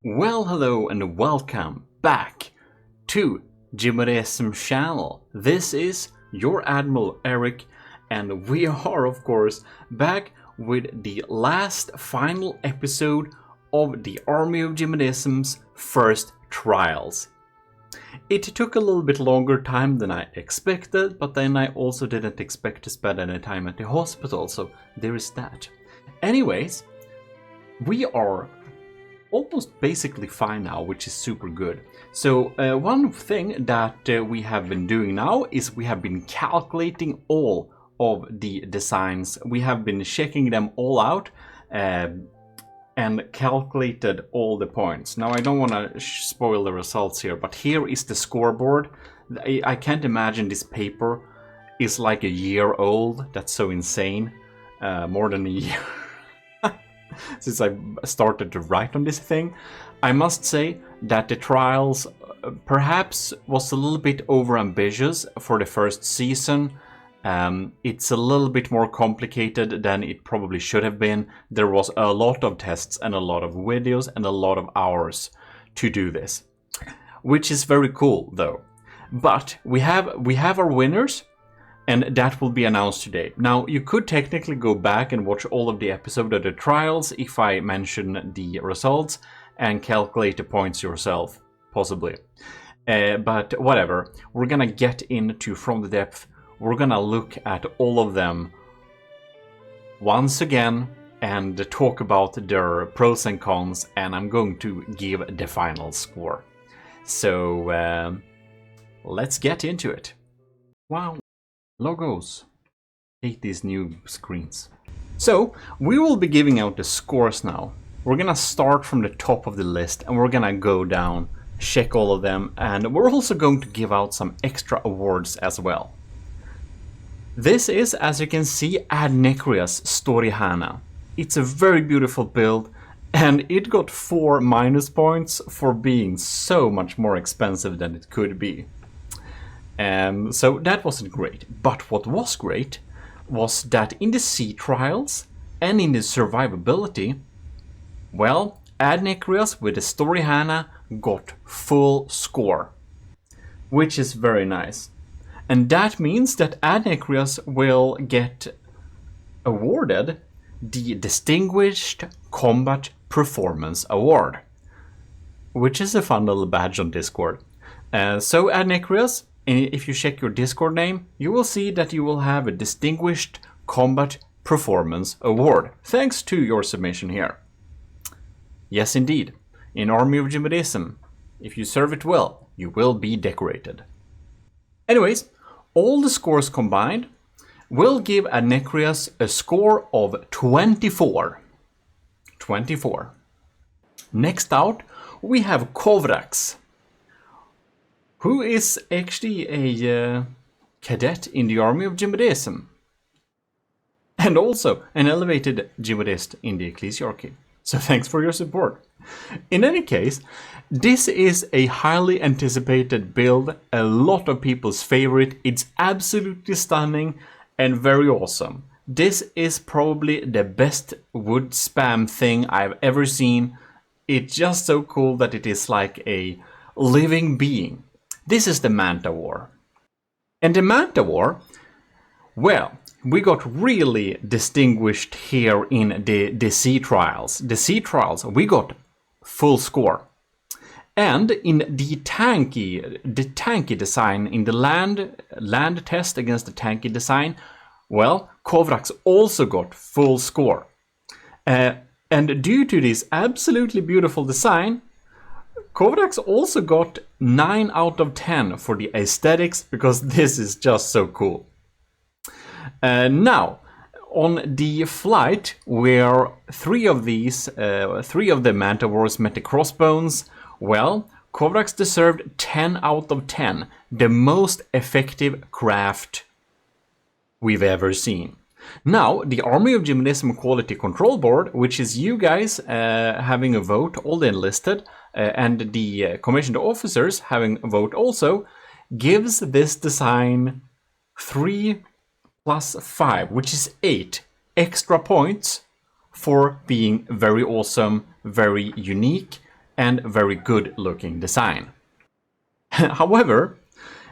Well, hello and welcome back to Gmodism channel. This is your Admiral Eric, and we are of course back with the last final episode of the Army of Gmodism's first trials. It took a little bit longer time than I expected, but then I also didn't expect to spend any time at the hospital, so there is that. Anyways, we are almost basically fine now, which is super good. So one thing that we have been doing now is we have been calculating all of the designs. We have been checking them all out and calculated all the points. Now I don't want to spoil the results here, but here is the scoreboard. I can't imagine this paper is like a year old. That's so insane. More than a year. Since I started to write on this thing. I must say that the trials perhaps was a little bit overambitious for the first season. It's a little bit more complicated than it probably should have been. There was a lot of tests and a lot of videos and a lot of hours to do this, which is very cool though. But we have our winners, and that will be announced today. Now, you could technically go back and watch all of the episode of the trials if I mention the results and calculate the points yourself, possibly. But whatever, we're gonna get into From the Depth. We're gonna look at all of them once again and talk about their pros and cons, and I'm going to give the final score. So let's get into it. Wow. Logos. Hate these new screens. So, we will be giving out the scores now. We're gonna start from the top of the list and we're gonna go down, check all of them, and we're also going to give out some extra awards as well. This is, as you can see, Adnekria's Storyhana. It's a very beautiful build, and it got 4 minus points for being so much more expensive than it could be. So that wasn't great, but what was great was that in the sea trials and in the survivability, well, Adnekrias with the Storyhana got full score, which is very nice. And that means that Adnekrias will get awarded the Distinguished Combat Performance Award, which is a fun little badge on Discord. So Adnekrias, if you check your Discord name, you will see that you will have a Distinguished Combat Performance Award, thanks to your submission here. Yes, indeed. In Army of Gmodism, if you serve it well, you will be decorated. Anyways, all the scores combined will give Adnekrias a score of 24. 24. Next out, we have Kovrax, who is actually a cadet in the Army of Gmodism, and also an elevated Gmodist in the Ecclesiarchy. So thanks for your support. In any case, this is a highly anticipated build, a lot of people's favorite. It's absolutely stunning and very awesome. This is probably the best wood spam thing I've ever seen. It's just so cool that it is like a living being. This is the Manta War. And the Manta War, well, we got really distinguished here in the sea trials. The sea trials, we got full score. And in the tanky design, in the land test against the tanky design, well, Kovrax also got full score. And due to this absolutely beautiful design, Kovrax also got 9 out of 10 for the aesthetics, because this is just so cool. Now, on the flight where 3 of the Manta Wars met the Crossbones, well, Kovrax deserved 10 out of 10, the most effective craft we've ever seen. Now, the Army of Gmodism Quality Control Board, which is you guys having a vote, all the enlisted, and the commissioned officers having a vote also, gives this design 3 plus 5, which is 8 extra points for being very awesome, very unique, and very good looking design. However,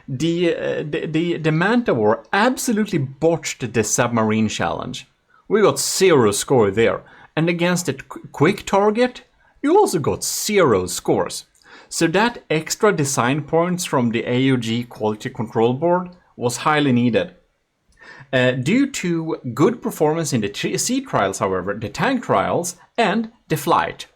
the Manta War absolutely botched the submarine challenge. We got 0 score there, and against a quick target, you also got 0 scores. So that extra design points from the AoG Quality Control Board was highly needed. Due to good performance in the sea trials, however, the tank trials, and the flight.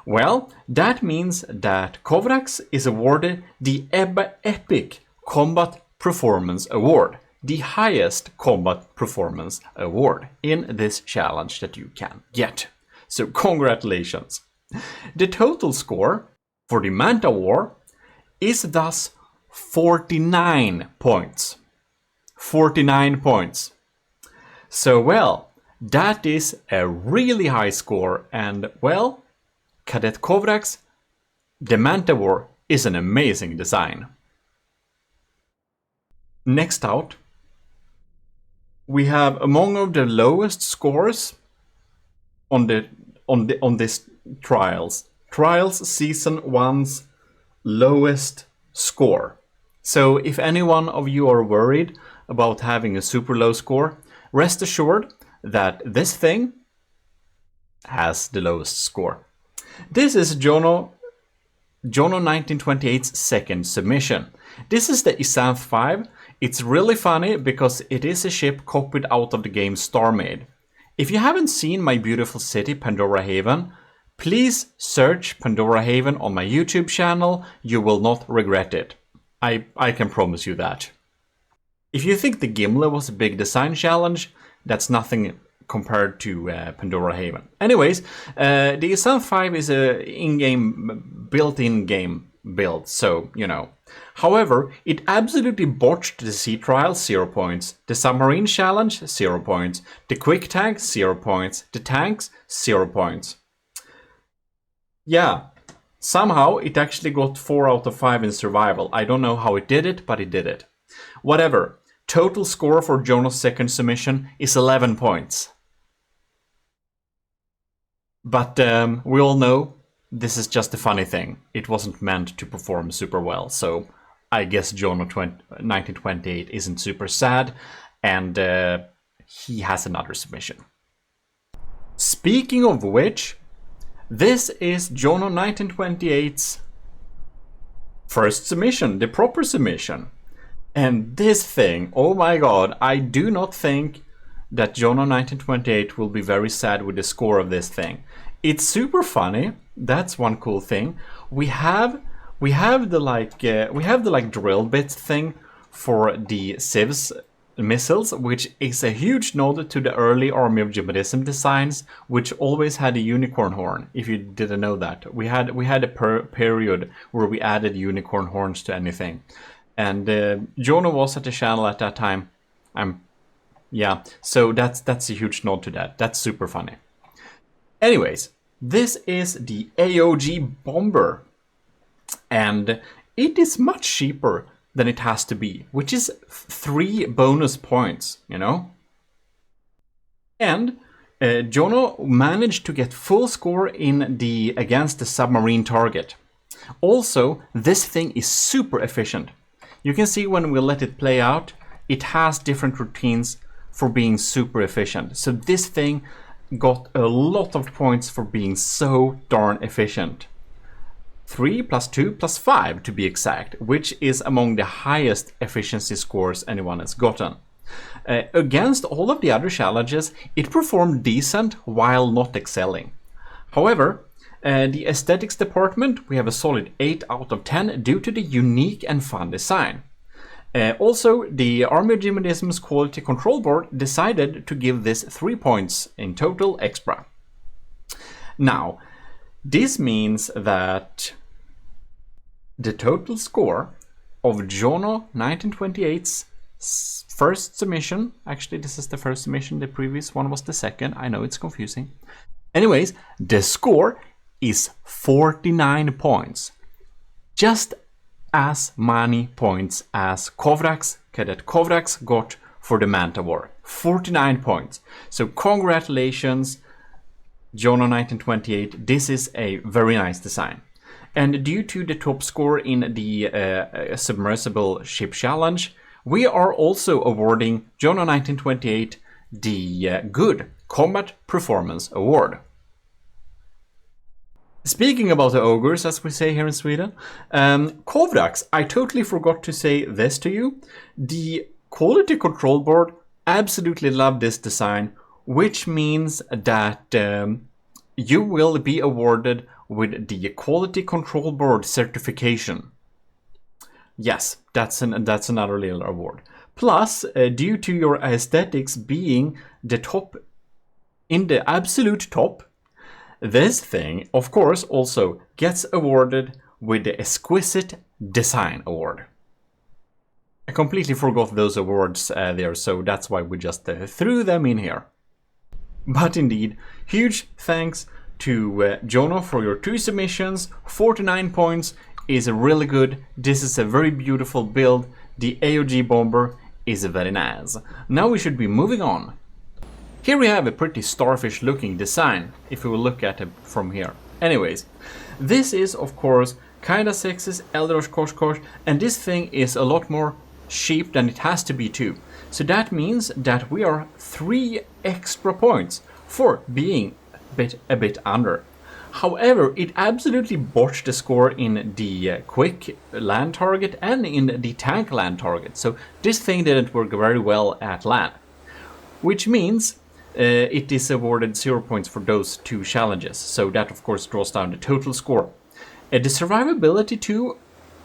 Well, that means that Kovrax is awarded the Epic Combat Performance Award, the highest combat performance award in this challenge that you can get. So congratulations. The total score for the Manta War is thus 49 points. 49 points. So well, that is a really high score, and well, Cadet Kovrax, the Manta War is an amazing design. Next out, we have among of the lowest scores on this Trials Season 1's lowest score. So if any one of you are worried about having a super low score, rest assured that this thing has the lowest score. This is Jono 1928's second submission. This is the Isanth 5. It's really funny because it is a ship copied out of the game StarMade. If you haven't seen my beautiful city, Pandora Haven, please search Pandora Haven on my YouTube channel. You will not regret it. I can promise you that. If you think the Gimli was a big design challenge, that's nothing compared to Pandora Haven. Anyways, the Isanth 5 is a in-game, built-in game build, so, you know. However, it absolutely botched the sea trial, 0 points, the submarine challenge, 0 points, the quick tank, 0 points, the tanks, 0 points. Yeah, somehow it actually got 4 out of 5 in survival. I don't know how it did it, but it did it. Whatever, total score for Jono's second submission is 11 points. But we all know this is just a funny thing. It wasn't meant to perform super well, so I guess Jono 1928 isn't super sad, and he has another submission. Speaking of which, this is Jono 1928's first submission, the proper submission. And this thing, oh my god, I do not think that Jono 1928 will be very sad with the score of this thing. It's super funny. That's one cool thing. We have the like drill bit thing for the Civs missiles, which is a huge nod to the early Army of Gmodism designs, which always had a unicorn horn. If you didn't know that, we had a period where we added unicorn horns to anything, and Jono was at the channel at that time. Yeah, so that's a huge nod to that. That's super funny. Anyways, this is the AoG Bomber, and it is much cheaper than it has to be, which is 3 bonus points, you know? And Jono managed to get full score against the submarine target. Also, this thing is super efficient. You can see when we let it play out, it has different routines for being super efficient. So this thing got a lot of points for being so darn efficient. 3 + 2 + 5 to be exact, which is among the highest efficiency scores anyone has gotten. Against all of the other challenges, it performed decent while not excelling. However, the aesthetics department, we have a solid 8 out of 10 due to the unique and fun design. Also, the Army of Gmodism's Quality Control Board decided to give this 3 points in total extra. Now, this means that the total score of Jono 1928's first submission, actually this is the first submission, the previous one was the second, I know it's confusing. Anyways, the score is 49 points. Just as many points as Cadet Kovrax got for the Manta War. 49 points. So congratulations Jono 1928, this is a very nice design. And due to the top score in the Submersible Ship Challenge, we are also awarding Jono 1928 the Good Combat Performance Award. Speaking about the ogres, as we say here in Sweden, Kovrax, I totally forgot to say this to you. The Quality Control Board absolutely loved this design, which means that you will be awarded with the Quality Control Board certification. Yes, that's another little award. Plus, due to your aesthetics being the top, in the absolute top, this thing, of course, also gets awarded with the Exquisite Design Award. I completely forgot those awards there, so that's why we just threw them in here. But indeed, huge thanks to Jono for your 2 submissions. 49 points is really good. This is a very beautiful build. The AoG bomber is very nice. Now we should be moving on. Here we have a pretty starfish looking design, if we will look at it from here. Anyways, this is of course kinda sexy Eldrosh Koshkosh, and this thing is a lot more cheap than it has to be too. So that means that we are 3 extra points for being a bit under. However, it absolutely botched the score in the quick land target and in the tank land target. So this thing didn't work very well at land, which means it is awarded 0 points for those 2 challenges. So that of course draws down the total score. The survivability too,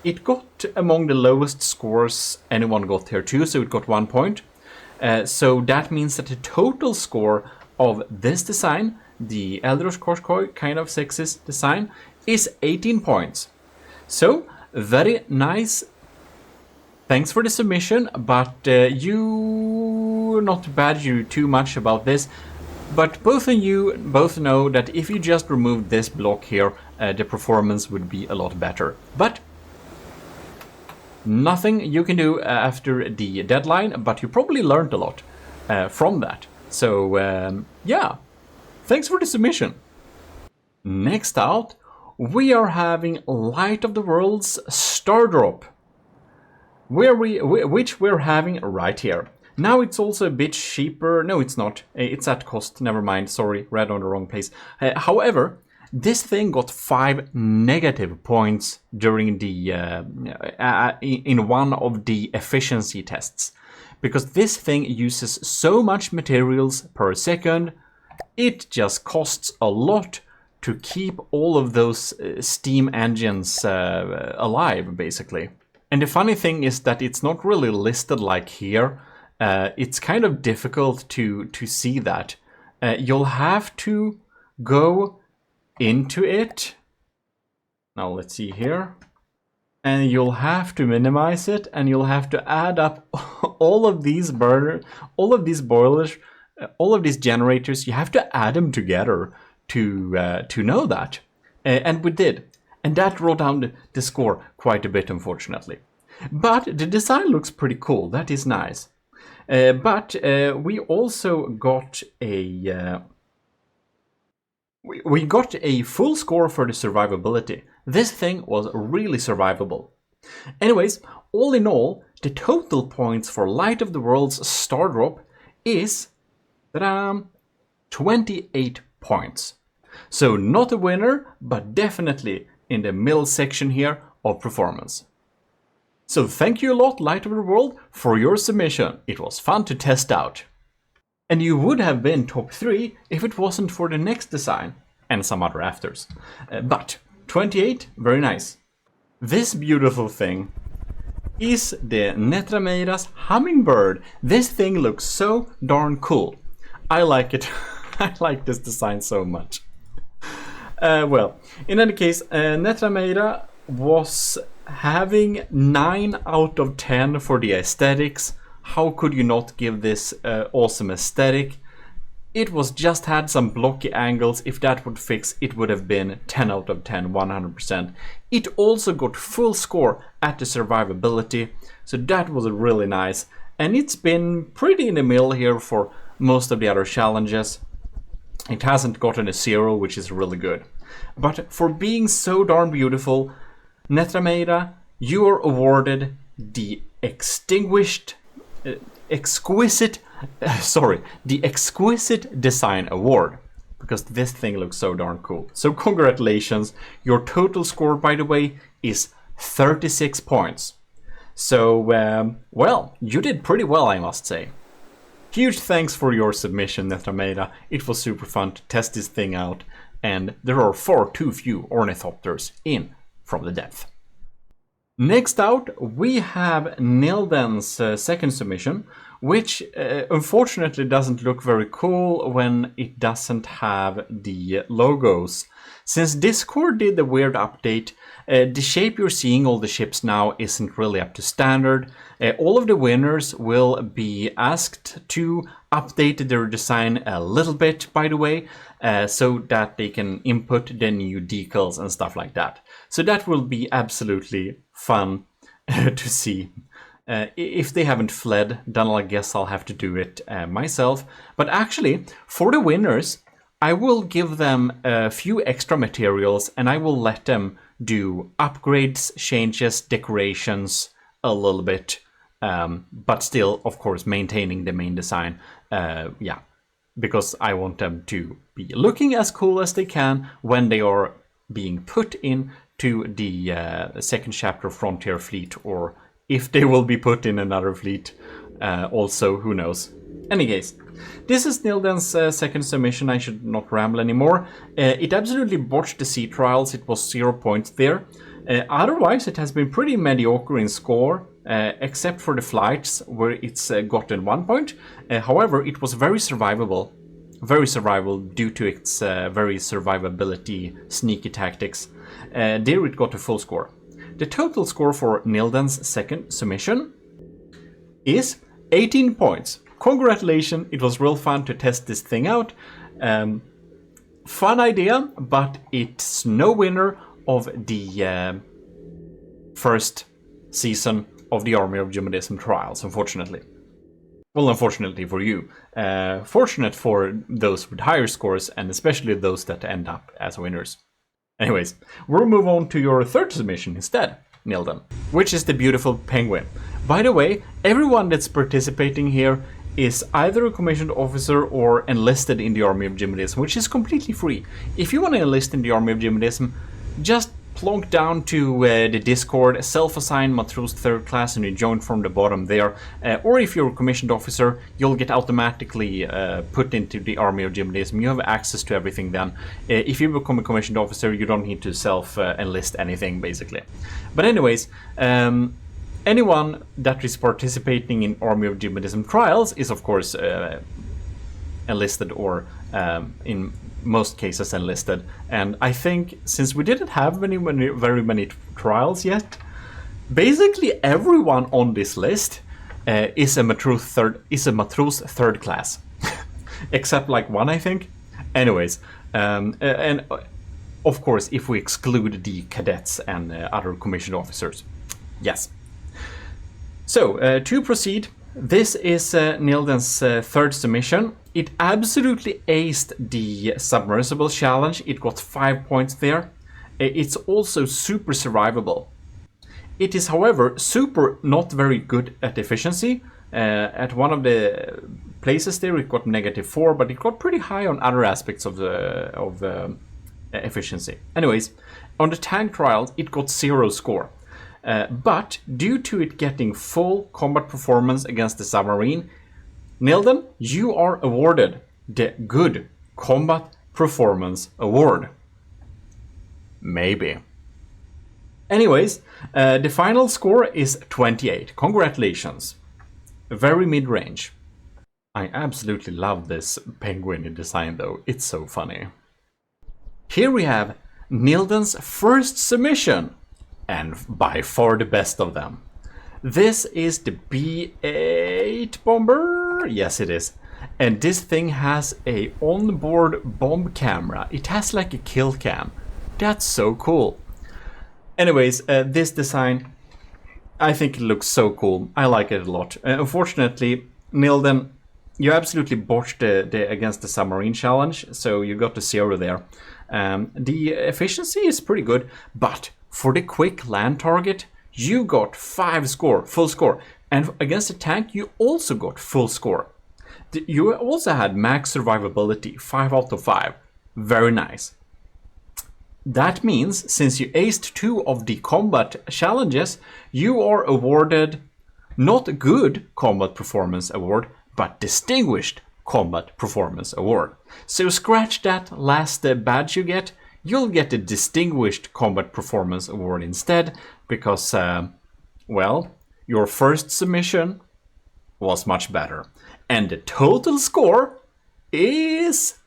it got among the lowest scores anyone got here too, so it got 1 point. So that means that the total score of this design, the Eldrosh Koshkoy kind of sexist design, is 18 points. So very nice. Thanks for the submission, but you not badge you too much about this. But both of you both know that if you just removed this block here, the performance would be a lot better. But nothing you can do after the deadline, but you probably learned a lot from that. So yeah, thanks for the submission. Next out, we are having Light of the World's Star Drop, which we're having right here. Now it's also a bit cheaper. No, it's not. It's at cost. Never mind. Sorry, read on the wrong place. However, this thing got 5 negative points during the in one of the efficiency tests, because this thing uses so much materials per second. It just costs a lot to keep all of those steam engines alive, basically. And the funny thing is that it's not really listed like here. It's kind of difficult to see that. You'll have to go into it. Now let's see here. And you'll have to minimize it, and you'll have to add up all of these boilers, all of these generators. You have to add them together to know that. And we did. And that brought down the score quite a bit, unfortunately. But the design looks pretty cool. That is nice. But we also got a we got a full score for the survivability. This thing was really survivable. Anyways, all in all, the total points for Light of the World's Star Drop is 28 points. So not a winner, but definitely in the middle section here of performance. So thank you a lot, Light of the World, for your submission. It was fun to test out. And you would have been top 3 if it wasn't for the next design and some other afters. But 28, very nice. This beautiful thing is the Netrameiras Hummingbird. This thing looks so darn cool. I like it. I like this design so much. Well, in any case, Netrameira was having 9 out of 10 for the aesthetics. How could you not give this awesome aesthetic? It was just had some blocky angles. If that would fix, it would have been 10 out of 10, 100%. It also got full score at the survivability, so that was really nice. And it's been pretty in the middle here for most of the other challenges. It hasn't gotten a 0, which is really good. But for being so darn beautiful, Netrameira, you are awarded the exquisite design award, because this thing looks so darn cool. So congratulations. Your total score, by the way, is 36 points. So, well, you did pretty well, I must say. Huge thanks for your submission, Netrameira. It was super fun to test this thing out, and there are far too few ornithopters in from the depth. Next out, we have Nilden's second submission, which unfortunately doesn't look very cool when it doesn't have the logos. Since Discord did the weird update, the shape you're seeing all the ships now isn't really up to standard. All of the winners will be asked to update their design a little bit, by the way, so that they can input the new decals and stuff like that. So that will be absolutely fun to see. If they haven't fled, then I guess I'll have to do it myself. But actually, for the winners, I will give them a few extra materials and I will let them do upgrades, changes, decorations a little bit, but still, of course, maintaining the main design. Yeah, because I want them to be looking as cool as they can when they are being put into the second chapter Frontier Fleet, or if they will be put in another fleet, also, who knows. Any case, this is Nilden's second submission. I should not ramble anymore. It absolutely botched the sea trials. It was 0 points there. Otherwise, it has been pretty mediocre in score, except for the flights, where it's gotten 1 point. However, it was very survivable due to its very survivability sneaky tactics. There it got a full score. The total score for Nilden's second submission is 18 points. Congratulations, it was real fun to test this thing out. Fun idea, but it's no winner of the first season of the Army of Gmodism trials, unfortunately. Well, unfortunately for you. Fortunate for those with higher scores, and especially those that end up as winners. Anyways, we'll move on to your third submission instead, Nilden, which is the beautiful penguin. By the way, everyone that's participating here is either a commissioned officer or enlisted in the Army of Gmodism, which is completely free. If you want to enlist in the Army of Gmodism, just plonk down to the Discord, self-assign Matros 3rd class, and you join from the bottom there. Or if you're a commissioned officer, you'll get automatically put into the Army of Gmodism. You have access to everything then. If you become a commissioned officer, you don't need to self-enlist anything, basically. But anyways, anyone that is participating in Army of Gmodism trials is, of course, enlisted or in most cases enlisted. And I think since we didn't have very many trials yet, basically everyone on this list is a Matros third class, except like one, I think. Anyways, and of course, if we exclude the cadets and other commissioned officers, yes. So to proceed, this is Nilden's third submission. It absolutely aced the submersible challenge. It got 5 points there. It's also super survivable. It is, however, super not very good at efficiency. At one of the places there, it got -4, but it got pretty high on other aspects of efficiency. Anyways, on the tank trials, it got 0 score. But due to it getting full combat performance against the submarine, Nilden, you are awarded the Good Combat Performance Award. Maybe. Anyways, the final score is 28. Congratulations. Very mid-range. I absolutely love this penguin design though. It's so funny. Here we have Nilden's first submission, and by far the best of them. This is the B8 bomber. Yes, it is. And this thing has a onboard bomb camera. It has like a kill cam. That's so cool. Anyways, this design, I think it looks so cool. I like it a lot. Unfortunately, Nilden, you absolutely botched the against the submarine challenge, so you got to 0 there. The efficiency is pretty good, but for the quick land target, you got 5 score, full score. And against the tank, you also got full score. You also had max survivability, 5 out of 5. Very nice. That means, since you aced 2 of the combat challenges, you are awarded not good combat performance award, but distinguished combat performance award. So scratch that last badge you get, you'll get a distinguished combat performance award instead, because, well, your first submission was much better. And the total score is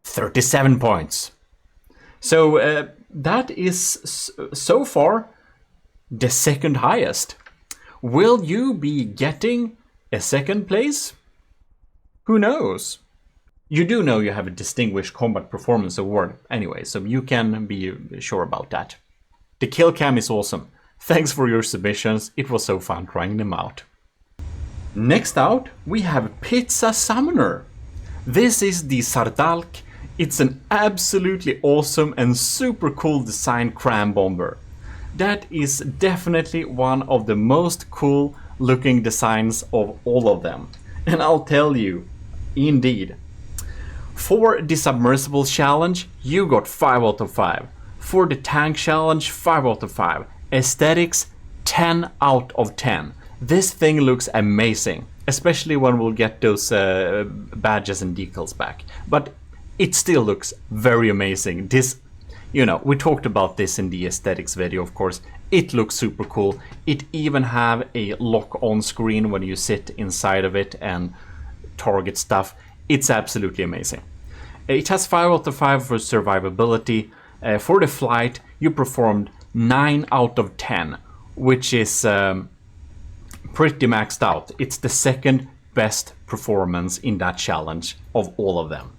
37 points. So that is so far the second highest. Will you be getting a second place? Who knows? You do know you have a distinguished combat performance award anyway, so you can be sure about that. The kill cam is awesome. Thanks for your submissions, it was so fun trying them out. Next out, we have Pizza Summoner. This is the Sardalk. It's an absolutely awesome and super cool design cram bomber. That is definitely one of the most cool looking designs of all of them. And I'll tell you, indeed. For the submersible challenge, you got 5 out of 5. For the tank challenge, 5 out of 5. Aesthetics, 10 out of 10. This thing looks amazing, especially when we'll get those badges and decals back. But it still looks very amazing. This, you know, we talked about this in the aesthetics video, of course. It looks super cool. It even have a lock on screen when you sit inside of it and target stuff. It's absolutely amazing. It has 5 out of 5 for survivability. For the flight, you performed 9 out of 10, which is pretty maxed out. It's the second best performance in that challenge of all of them.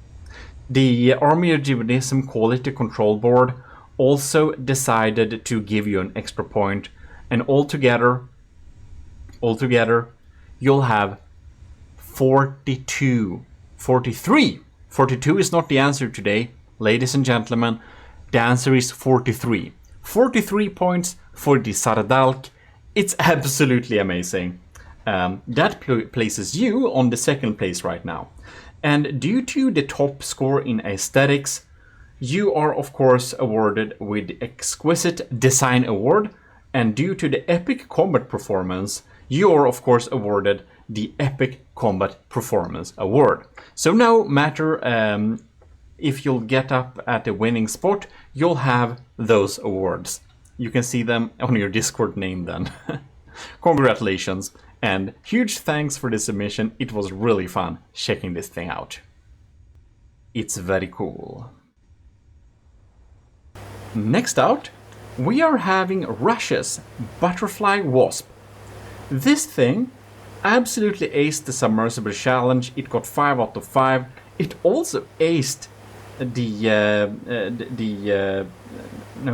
The Army of Gmodism Quality Control Board also decided to give you an extra point, and altogether, you'll have 42. 43. 42 is not the answer today, ladies and gentlemen. The answer is 43. 43 points for the Sardalk. It's absolutely amazing. That places you on the second place right now. And due to the top score in aesthetics, you are of course awarded with the Exquisite Design Award. And due to the epic combat performance, you are of course awarded the Epic Combat Performance Award. So no matter if you'll get up at the winning spot, you'll have those awards. You can see them on your Discord name then. Congratulations, and huge thanks for the submission. It was really fun checking this thing out. It's very cool. Next out, we are having Russia's Butterfly Wasp. This thing absolutely aced the submersible challenge. It got 5 out of 5. It also aced no,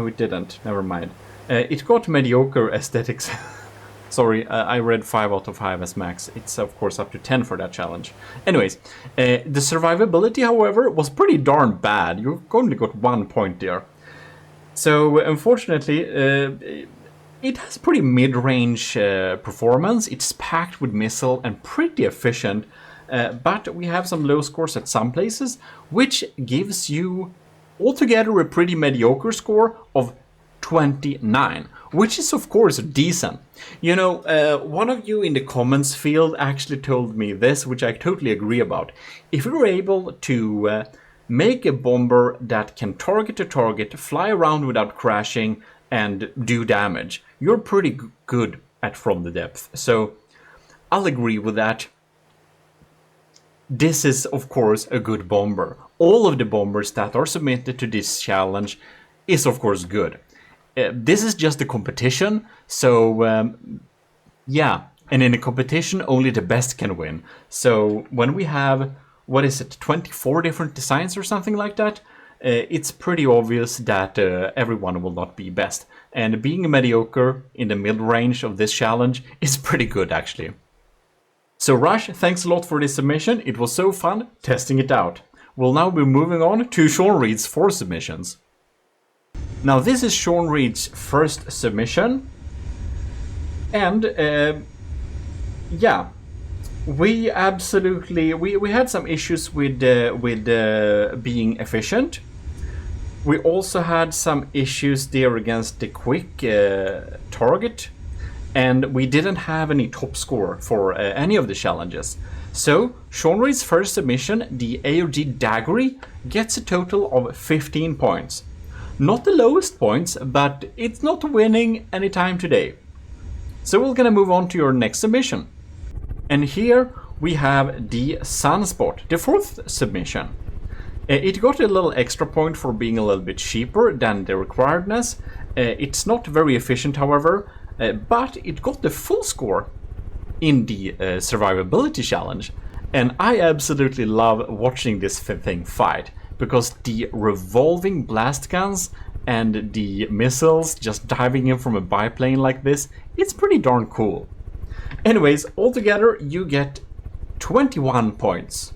it didn't. Never mind. It got mediocre aesthetics. Sorry, I read 5 out of 5 as max. It's of course up to 10 for that challenge. Anyways, the survivability, however, was pretty darn bad. You only got 1 point there. So unfortunately, it has pretty mid-range performance. It's packed with missile and pretty efficient. But we have some low scores at some places, which gives you altogether a pretty mediocre score of 29, which is of course decent. You know, one of you in the comments field actually told me this, which I totally agree about. If you're able to make a bomber that can target to target, fly around without crashing, and do damage, you're pretty good at From the Depth. So I'll agree with that. This is of course a good bomber. All of the bombers that are submitted to this challenge is of course good. This is just a competition, so yeah, and in a competition only the best can win. So when we have, what is it, 24 different designs or something like that, it's pretty obvious that everyone will not be best. And being mediocre in the mid-range of this challenge is pretty good actually. So Rush, thanks a lot for this submission. It was so fun testing it out. We'll now be moving on to Sean Reed's 4 submissions. Now this is Sean Reed's first submission. And yeah, we absolutely we had some issues with being efficient. We also had some issues there against the quick target, and we didn't have any top score for any of the challenges. So Sean Reed's first submission, the AoG Daggery, gets a total of 15 points. Not the lowest points, but it's not winning anytime today. So we're gonna move on to your next submission. And here we have the Sunspot, the 4th submission. It got a little extra point for being a little bit cheaper than the requiredness. It's not very efficient, however, but it got the full score in the survivability challenge. And I absolutely love watching this thing fight, because the revolving blast guns and the missiles just diving in from a biplane like this, it's pretty darn cool. Anyways, altogether you get 21 points.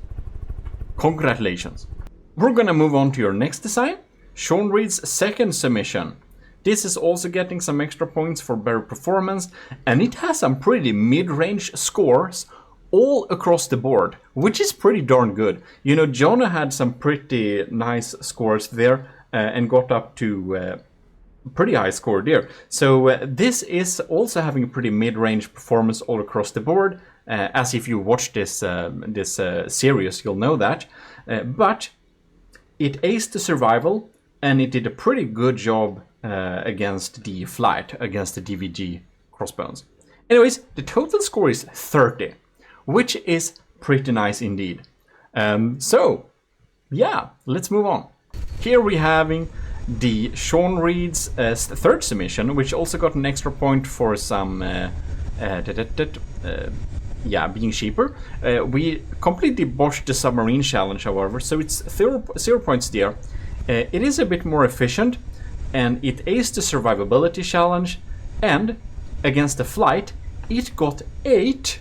Congratulations. We're gonna move on to your next design, Sean Reed's 2nd submission. This is also getting some extra points for better performance, and it has some pretty mid-range scores all across the board, which is pretty darn good. You know, Jono had some pretty nice scores there and got up to pretty high score there. So this is also having a pretty mid-range performance all across the board. As if you watch this series, you'll know that. But it aced the survival, and it did a pretty good job against the flight, against the DVG crossbones. Anyways, the total score is 30, which is pretty nice indeed. So, yeah, let's move on. Here we're having the Sean Reed's 3rd submission, which also got an extra point for some being cheaper. We completely botched the submarine challenge, however, so it's 0 points there. It is a bit more efficient, and it aced the survivability challenge, and against the flight, it got 8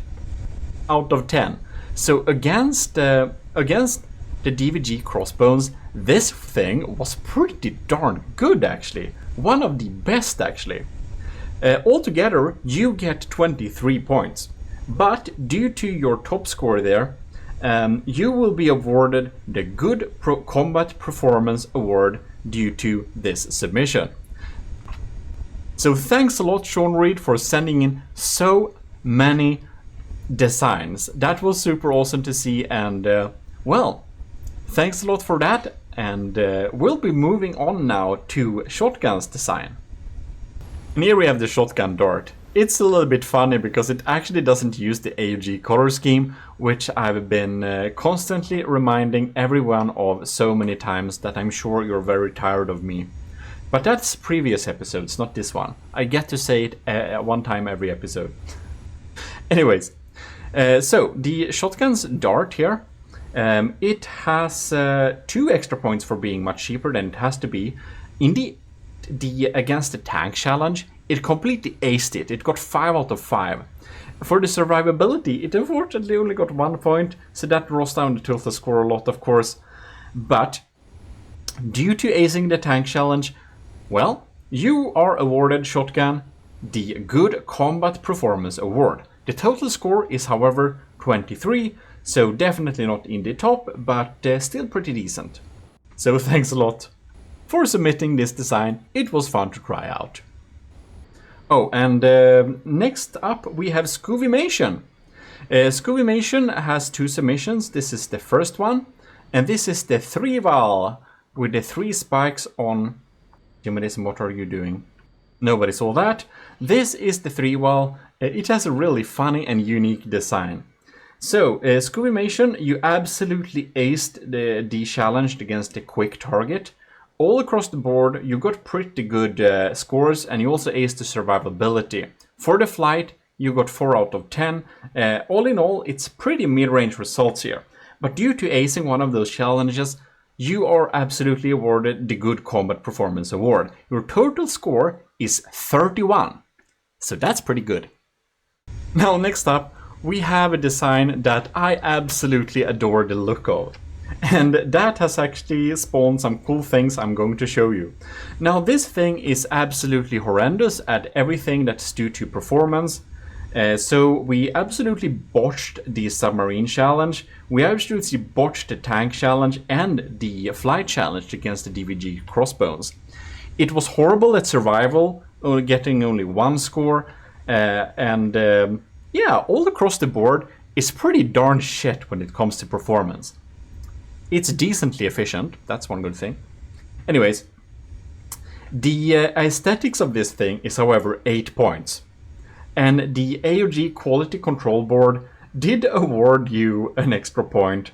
out of 10. So against the DVG crossbones, this thing was pretty darn good, actually. One of the best, actually. Altogether, you get 23 points. But due to your top score there, you will be awarded the Good Combat Performance Award due to this submission. So thanks a lot, Sean Reed, for sending in so many designs. That was super awesome to see, and well, thanks a lot for that. And we'll be moving on now to Shotgun's design. And here we have the Shotgun Dart. It's a little bit funny because it actually doesn't use the AoG color scheme, which I've been constantly reminding everyone of so many times that I'm sure you're very tired of me. But that's previous episodes, not this one. I get to say it one time every episode. Anyways, so the Shotgun's Dart here, it has 2 extra points for being much cheaper than it has to be. In the against the tank challenge, it completely aced it. It got 5 out of 5. For the survivability, it unfortunately only got 1 point, so that draws down the total score a lot, of course. But due to acing the tank challenge, well, you are awarded, Shotgun, the Good Combat Performance Award. The total score is, however, 23, so definitely not in the top, but still pretty decent. So thanks a lot for submitting this design. It was fun to try out. Oh, and next up we have Mation. Mation has 2 submissions. This is the first one, and this is the 3-val with the 3 spikes on. Gmodism, what are you doing? Nobody saw that. This is the 3-val. It has a really funny and unique design. So, Mation, you absolutely aced the challenge against the quick target. All across the board, you got pretty good scores, and you also aced the survivability. For the flight, you got 4 out of 10. All in all, it's pretty mid-range results here. But due to acing one of those challenges, you are absolutely awarded the Good Combat Performance Award. Your total score is 31. So that's pretty good. Now, next up, we have a design that I absolutely adore the look of. And that has actually spawned some cool things I'm going to show you. Now, this thing is absolutely horrendous at everything that's due to performance. So we absolutely botched the submarine challenge, we absolutely botched the tank challenge and the flight challenge against the DVG crossbones. It was horrible at survival, getting only 1 score, yeah, all across the board is pretty darn shit when it comes to performance. It's decently efficient, that's one good thing. Anyways, the aesthetics of this thing is however 8 points. And the AoG Quality Control Board did award you an extra point.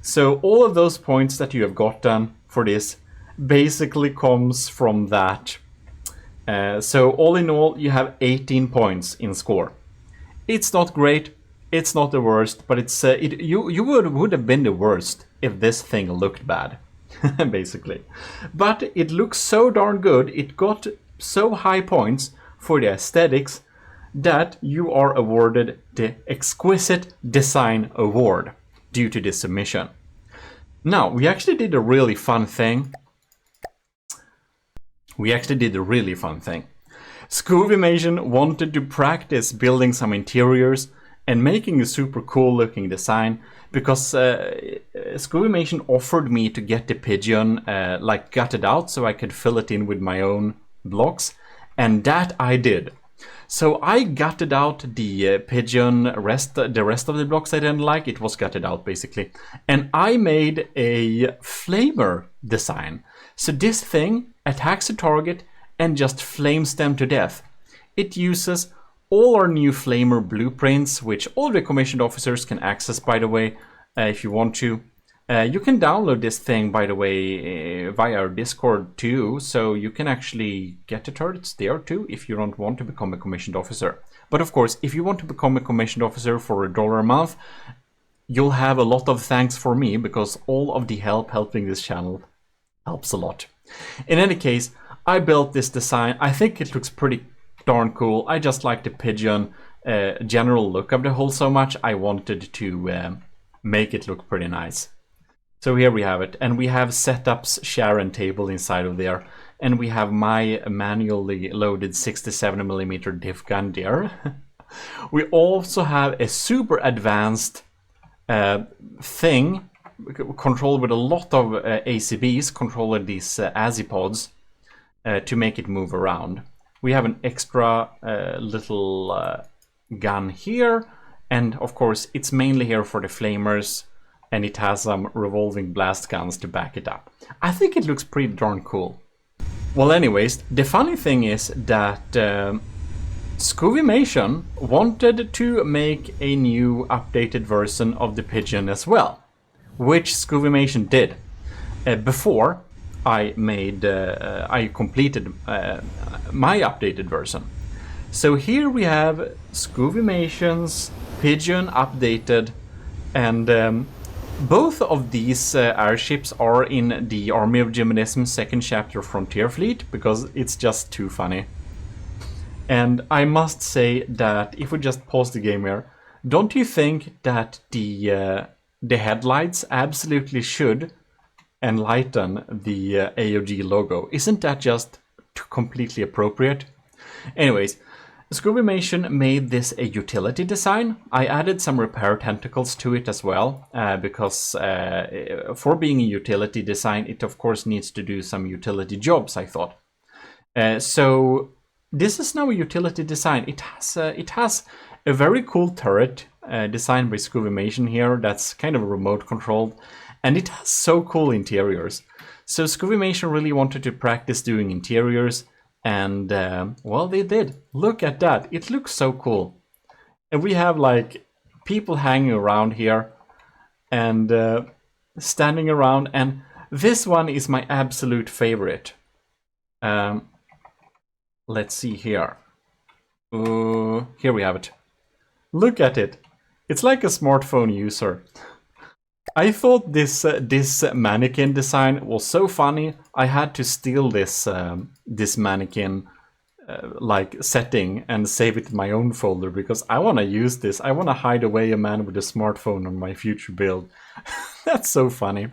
So all of those points that you have gotten for this basically comes from that. So all in all, you have 18 points in score. It's not great, it's not the worst, but it's you would have been the worst if this thing looked bad, basically. But it looks so darn good, it got so high points for the aesthetics that you are awarded the Exquisite Design Award due to this submission. Now, we actually did a really fun thing. Scooby Mation wanted to practice building some interiors and making a super cool looking design because Scooby Mation offered me to get the pigeon like gutted out so I could fill it in with my own blocks, and that I did. So I gutted out the pigeon, the rest of the blocks I didn't like, it was gutted out basically. And I made a flamer design. So this thing attacks a target and just flames them to death. It uses all our new flamer blueprints, which all the commissioned officers can access, by the way, if you want to. You can download this thing, by the way, via our Discord too, so you can actually get the turrets there too if you don't want to become a commissioned officer. But of course, if you want to become a commissioned officer for $1 a month, you'll have a lot of thanks for me, because all of the helping this channel helps a lot. In any case, I built this design. I think it looks pretty darn cool. I just like the pigeon general look of the hull so much, I wanted to make it look pretty nice. So here we have it, and we have setups Sharon table inside of there, and we have my manually loaded 67mm diff gun there. We also have a super advanced thing controlled with a lot of ACBs, controlling these Azipods to make it move around. We have an extra little gun here, and of course it's mainly here for the flamers, and it has some revolving blast guns to back it up. I think it looks pretty darn cool. Well, anyways, the funny thing is that Scooby Mation wanted to make a new updated version of the pigeon as well, which Scooby Mation did before I completed my updated version. So here we have Scooby Mation's pigeon updated, and both of these airships are in the Army of Gmodism Second Frontier Fleet, because it's just too funny. And I must say that if we just pause the game here, don't you think that the headlights absolutely should enlighten the AoG logo? Isn't that just completely appropriate? Anyways, Scooby Mation made this a utility design. I added some repair tentacles to it as well, because for being a utility design, it of course needs to do some utility jobs, I thought. So this is now a utility design. It has a very cool turret designed by Scooby Mation here that's kind of remote controlled, and it has so cool interiors. So Scooby Mation really wanted to practice doing interiors, and well, they did. Look at that, it looks so cool. And we have like people hanging around here and standing around, and this one is my absolute favorite. Let's see here. Here we have it. Look at it. It's like a smartphone user. I thought this mannequin design was so funny. I had to steal this this mannequin like setting and save it in my own folder because I want to use this. I want to hide away a man with a smartphone on my future build. That's so funny.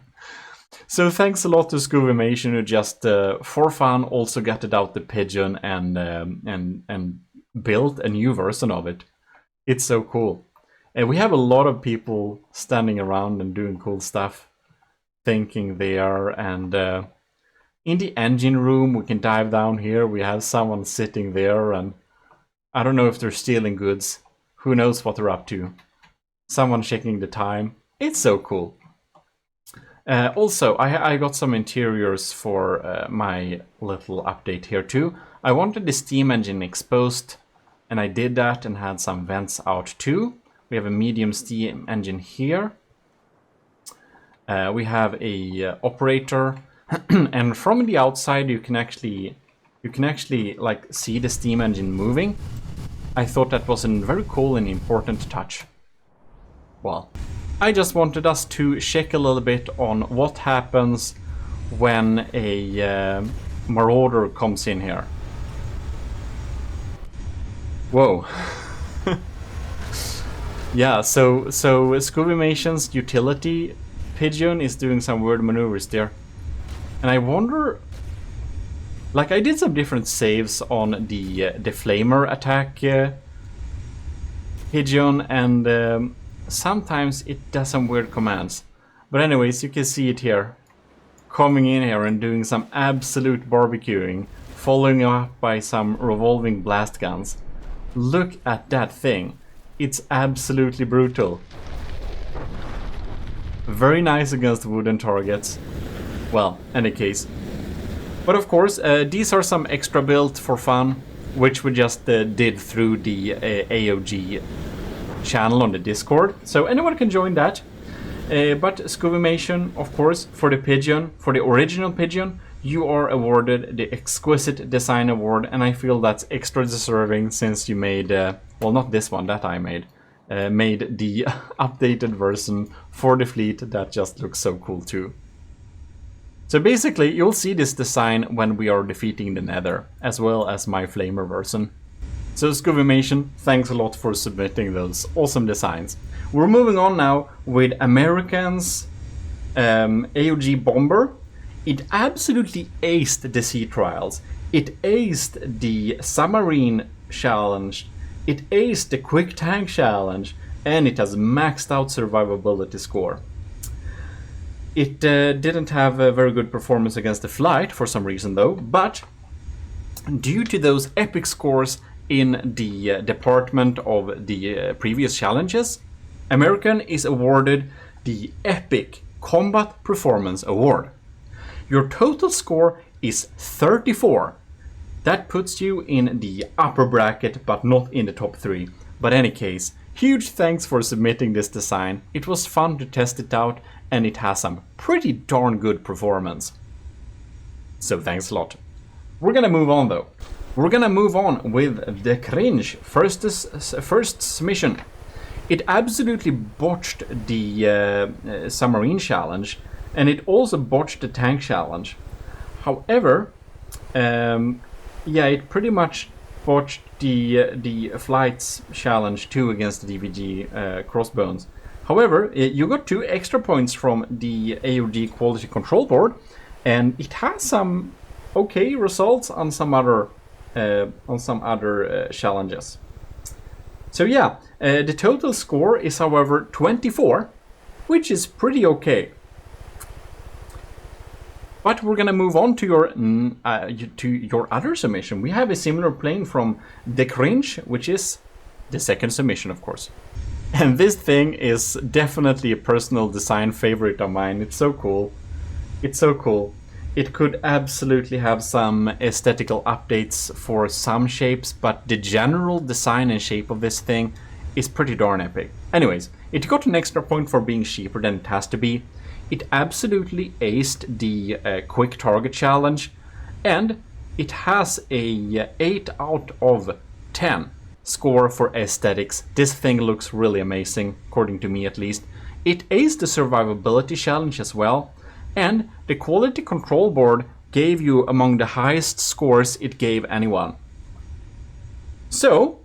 So thanks a lot to Mation who just for fun also gutted out the pigeon and built a new version of it. It's so cool. And we have a lot of people standing around and doing cool stuff, thinking they are. And in the engine room, we can dive down here. We have someone sitting there, and I don't know if they're stealing goods. Who knows what they're up to? Someone checking the time. It's so cool. Also, I got some interiors for my little update here too. I wanted the steam engine exposed, and I did that and had some vents out too. We have a medium steam engine here. We have a operator, and from the outside you can actually like see the steam engine moving. I thought that was a very cool and important touch. Well, I just wanted us to check a little bit on what happens when a marauder comes in here. Whoa. Yeah, so Mation's utility pigeon is doing some weird maneuvers there. And I wonder, like I did some different saves on the flamer attack pigeon, and sometimes it does some weird commands. But anyways, you can see it here, coming in here and doing some absolute barbecuing, following up by some revolving blast guns. Look at that thing. It's absolutely brutal. Very nice against wooden targets. Well, any case. But of course, these are some extra built for fun, which we just did through the AoG channel on the Discord. So anyone can join that. But Mation, of course, for the pigeon, for the original pigeon, you are awarded the Exquisite Design Award, and I feel that's extra deserving since you made, well, not this one, that I made the updated version for the fleet that just looks so cool too. So basically, you'll see this design when we are defeating the Nether, as well as my Flamer version. So Mation, thanks a lot for submitting those awesome designs. We're moving on now with American's AoG Bomber. It absolutely aced the sea trials. It aced the submarine challenge. It aced the quick tank challenge, and it has maxed out survivability score. It didn't have a very good performance against the flight for some reason though, but due to those epic scores in the department of the previous challenges, American is awarded the Epic Combat Performance Award. Your total score is 34. That puts you in the upper bracket, but not in the top 3. But any case, huge thanks for submitting this design. It was fun to test it out, and it has some pretty darn good performance. So thanks a lot. We're gonna move on though. We're gonna move on with the cringe first submission. It absolutely botched the submarine challenge, and it also botched the tank challenge. However, yeah, it pretty much botched the flights challenge too against the DVG crossbones. However, you got 2 extra points from the AoG quality control board, and it has some okay results on some other challenges. So yeah, the total score is however 24, which is pretty okay. But we're gonna move on to your other submission. We have a similar plane from the cringe, which is the second submission, of course. And this thing is definitely a personal design favorite of mine. It's so cool. It's so cool. It could absolutely have some aesthetical updates for some shapes, but the general design and shape of this thing is pretty darn epic. Anyways, it got an extra point for being cheaper than it has to be. It absolutely aced the quick target challenge, and it has a 8 out of 10 score for aesthetics. This thing looks really amazing, according to me at least. It aced the survivability challenge as well, and the quality control board gave you among the highest scores it gave anyone. So,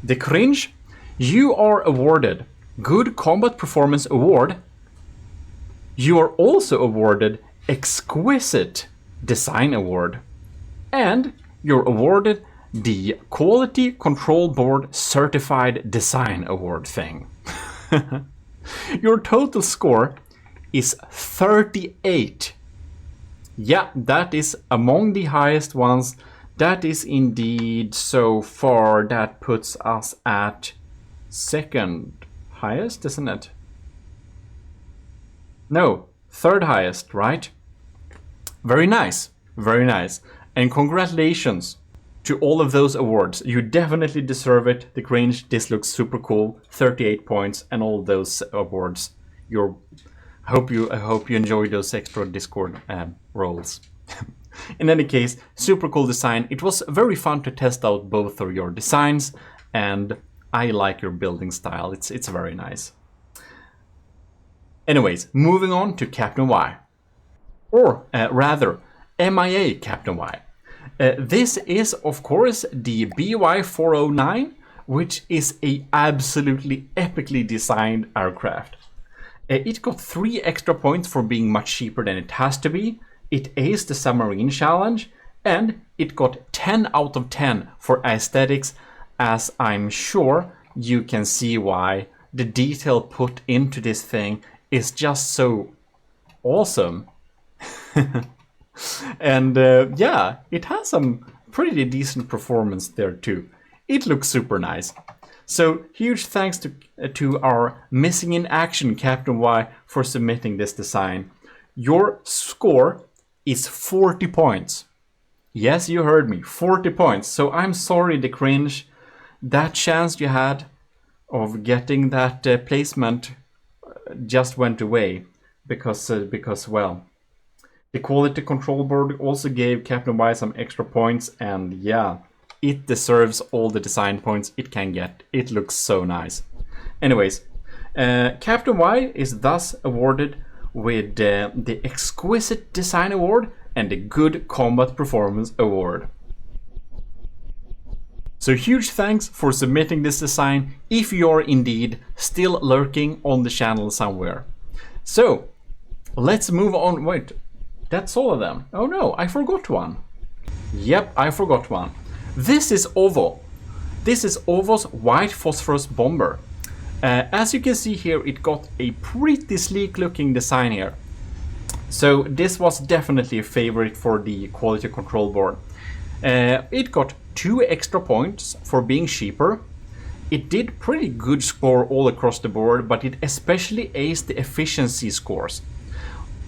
the cringe, you are awarded Good Combat Performance Award. You are also awarded Exquisite Design Award. And you're awarded the Quality Control Board Certified Design Award thing. Your total score is 38. Yeah, that is among the highest ones. That is indeed so far. That puts us at second highest, isn't it? No, third highest, right? Very nice, very nice. And congratulations to all of those awards. You definitely deserve it. The cringe, this looks super cool. 38 points and all those awards. I hope you enjoyed those extra Discord roles. In any case, super cool design. It was very fun to test out both of your designs, and I like your building style. It's very nice. Anyways, moving on to Captain Y. Or rather, MIA Captain Y. This is, of course, the BY-409, which is a absolutely epically designed aircraft. It got 3 extra points for being much cheaper than it has to be. It aced the submarine challenge, and it got 10 out of 10 for aesthetics, as I'm sure you can see why. The detail put into this thing is just so awesome. And yeah, it has some pretty decent performance there too. It looks super nice. So huge thanks to our missing in action Captain Y for submitting this design. Your score is 40 points. Yes, you heard me, 40 points. So I'm sorry, the cringe. That chance you had of getting that placement just went away because well, the Quality Control Board also gave Captain Y some extra points, and yeah, it deserves all the design points it can get. It looks so nice. Anyways, Captain Y is thus awarded with the Exquisite Design Award and the Good Combat Performance Award. So huge thanks for submitting this design if you're indeed still lurking on the channel somewhere. So let's move on. Wait, that's all of them. Oh no, I forgot one. Yep, I forgot one. This is OVO. This is OVO's White Phosphorus Bomber. As you can see here, it got a pretty sleek looking design here. So this was definitely a favorite for the Quality Control Board. It got 2 extra points for being cheaper. It did pretty good score all across the board, but it especially aced the efficiency scores.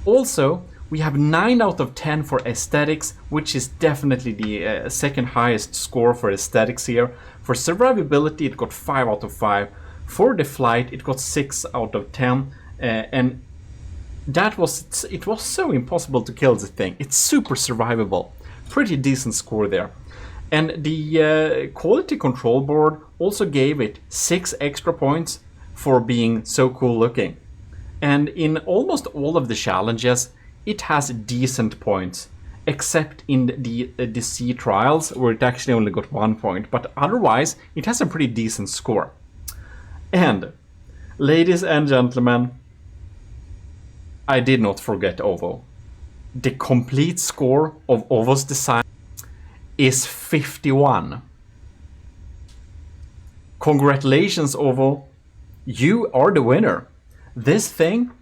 Also, we have 9 out of 10 for aesthetics, which is definitely the second highest score for aesthetics here. For survivability, it got 5 out of 5. For the flight, it got 6 out of 10. And it was so impossible to kill this thing. It's super survivable. Pretty decent score there. And the Quality Control Board also gave it 6 extra points for being so cool looking. And in almost all of the challenges, it has decent points, except in the sea trials, where it actually only got 1 point. But otherwise, it has a pretty decent score. And, ladies and gentlemen, I did not forget OVO. The complete score of OVO's design is 51. Congratulations, OVO. You are the winner. This thing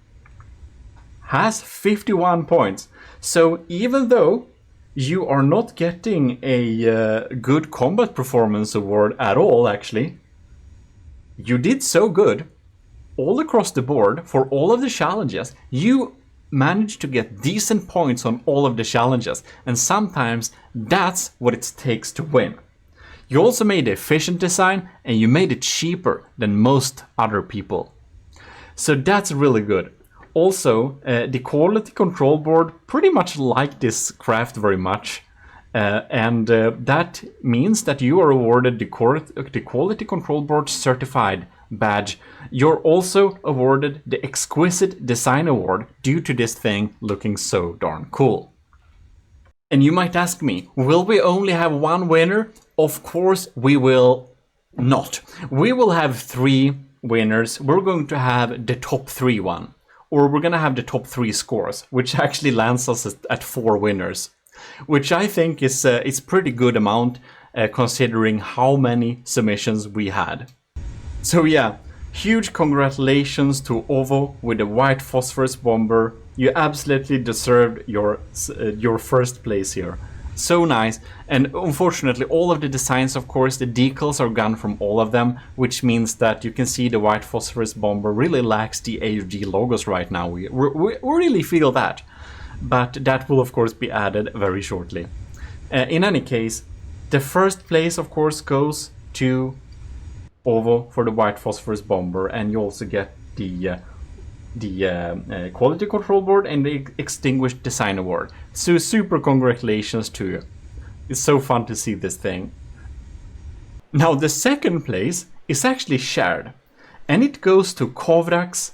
has 51 points. So even though you are not getting a good combat performance award at all, actually, you did so good all across the board for all of the challenges. You managed to get decent points on all of the challenges, and sometimes that's what it takes to win. You also made an efficient design, and you made it cheaper than most other people. So that's really good. Also, the Quality Control Board pretty much liked this craft very much. And that means that you are awarded the Quality Control Board Certified badge. You're also awarded the Exquisite Design Award due to this thing looking so darn cool. And you might ask me, will we only have one winner? Of course, we will not. We will have 3 winners. We're going to have the top 3 one, or we're going to have the top 3 scores, which actually lands us at 4 winners, which I think is it's pretty good amount considering how many submissions we had. So yeah, huge congratulations to Ovo with the white phosphorus bomber. You absolutely deserved your first place here. So nice. And unfortunately, all of the designs, of course, the decals are gone from all of them, which means that you can see the white phosphorus bomber really lacks the AoG logos right now. We really feel that. But that will, of course, be added very shortly. In any case, the first place, of course, goes to Ovo for the white phosphorus bomber, and you also get the quality control board and the extinguished design award. So super congratulations to you. It's so fun to see this thing. Now the second place is actually shared, and it goes to Kovrax,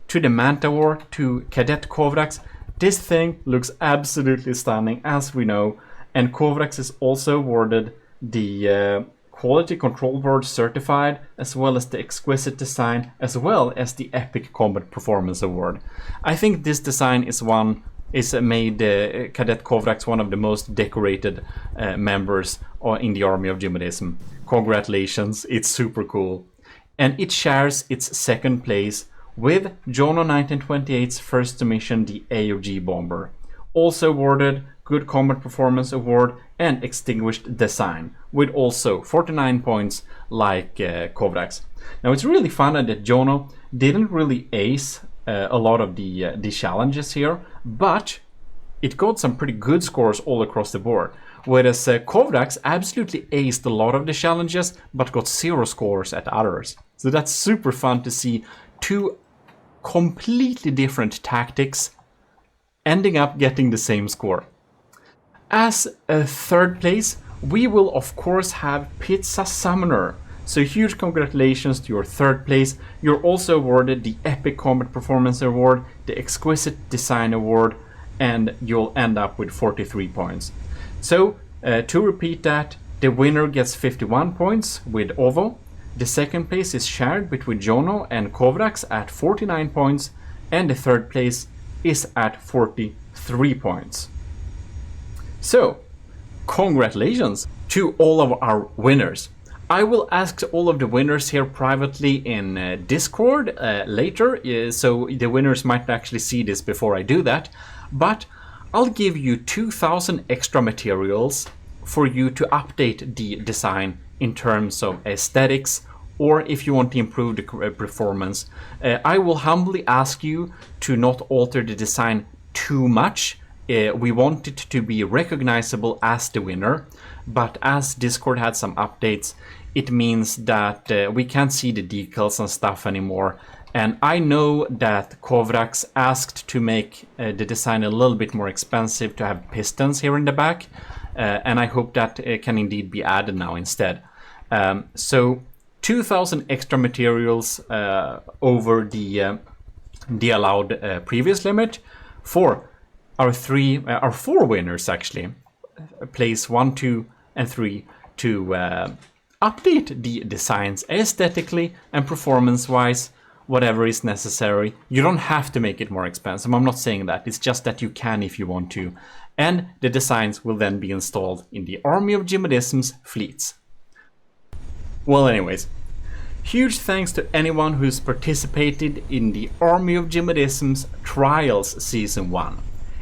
to the Manta War, to Cadet Kovrax. This thing looks absolutely stunning, as we know, and Kovrax is also awarded the Quality Control Board Certified, as well as the Exquisite Design, as well as the Epic Combat Performance Award. I think this design is made Cadet Kovrax one of the most decorated members in the Army of Gmodism. Congratulations, it's super cool. And it shares its second place with Jono 1928's first submission, the AoG Bomber. Also awarded Good Combat Performance Award and Extinguished Design, with also 49 points like Kovrax. Now it's really fun that Jono didn't really ace a lot of the challenges here, but it got some pretty good scores all across the board. Whereas Kovrax absolutely aced a lot of the challenges, but got 0 scores at others. So that's super fun to see 2 completely different tactics ending up getting the same score. As a third place, we will of course have Pizza Summoner. So huge congratulations to your third place. You're also awarded the Epic Combat Performance Award, the Exquisite Design Award, and you'll end up with 43 points. So to repeat that, the winner gets 51 points with Ovo. The second place is shared between Jono and Kovrax at 49 points, and the third place is at 43 points. So, congratulations to all of our winners. I will ask all of the winners here privately in Discord later, so the winners might actually see this before I do that. But I'll give you 2,000 extra materials for you to update the design in terms of aesthetics, or if you want to improve the performance. I will humbly ask you to not alter the design too much. We want it to be recognizable as the winner, but as Discord had some updates, it means that we can't see the decals and stuff anymore. And I know that Kovrax asked to make the design a little bit more expensive to have pistons here in the back, and I hope that can indeed be added now instead. So 2,000 extra materials over the allowed previous limit for our 4 winners, actually, place 1, 2, and 3, to update the designs aesthetically and performance-wise, whatever is necessary. You don't have to make it more expensive. I'm not saying that. It's just that you can if you want to. And the designs will then be installed in the Army of Gmodism's fleets. Well, anyways, huge thanks to anyone who's participated in the Army of Gmodism's Trials Season 1.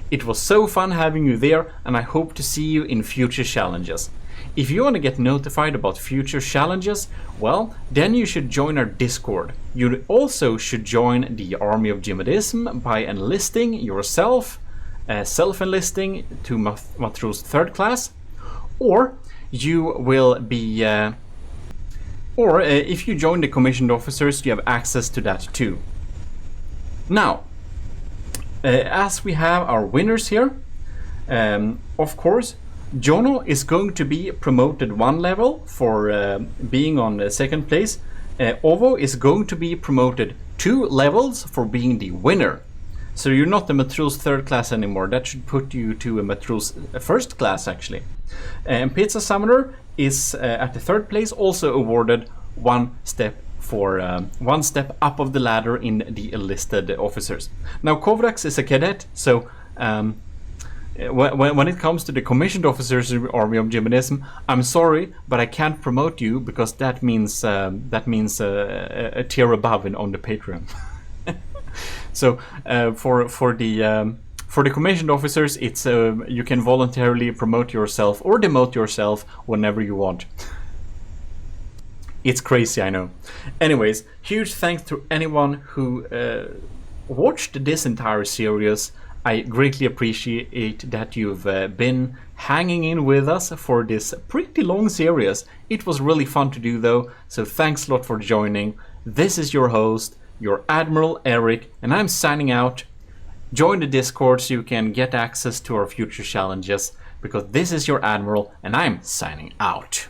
It was so fun having you there, and I hope to see you in future challenges. If you want to get notified about future challenges, well, then you should join our Discord. You also should join the Army of Gmodism by enlisting yourself, self-enlisting to Matros 3rd class, or you will be... Or if you join the commissioned officers, you have access to that too. Now, as we have our winners here, of course, Jono is going to be promoted 1 level for being on the 2nd place. Ovo is going to be promoted 2 levels for being the winner. So you're not a Matroos 3rd class anymore. That should put you to a Matroos 1st class, actually. And Pizza Summoner is at the 3rd place, also awarded 1 step for 1 step up of the ladder in the enlisted officers. Now Kovrax is a cadet, so when it comes to the commissioned officers of Army of Gmodism, I'm sorry, but I can't promote you because that means a tier above on the Patreon. So for the commissioned officers, it's you can voluntarily promote yourself or demote yourself whenever you want. It's crazy, I know. Anyways, huge thanks to anyone who watched this entire series. I greatly appreciate that you've been hanging in with us for this pretty long series. It was really fun to do though, so thanks a lot for joining. This is your host, your Admiral Eric, and I'm signing out. Join the Discord so you can get access to our future challenges, because this is your Admiral and I'm signing out.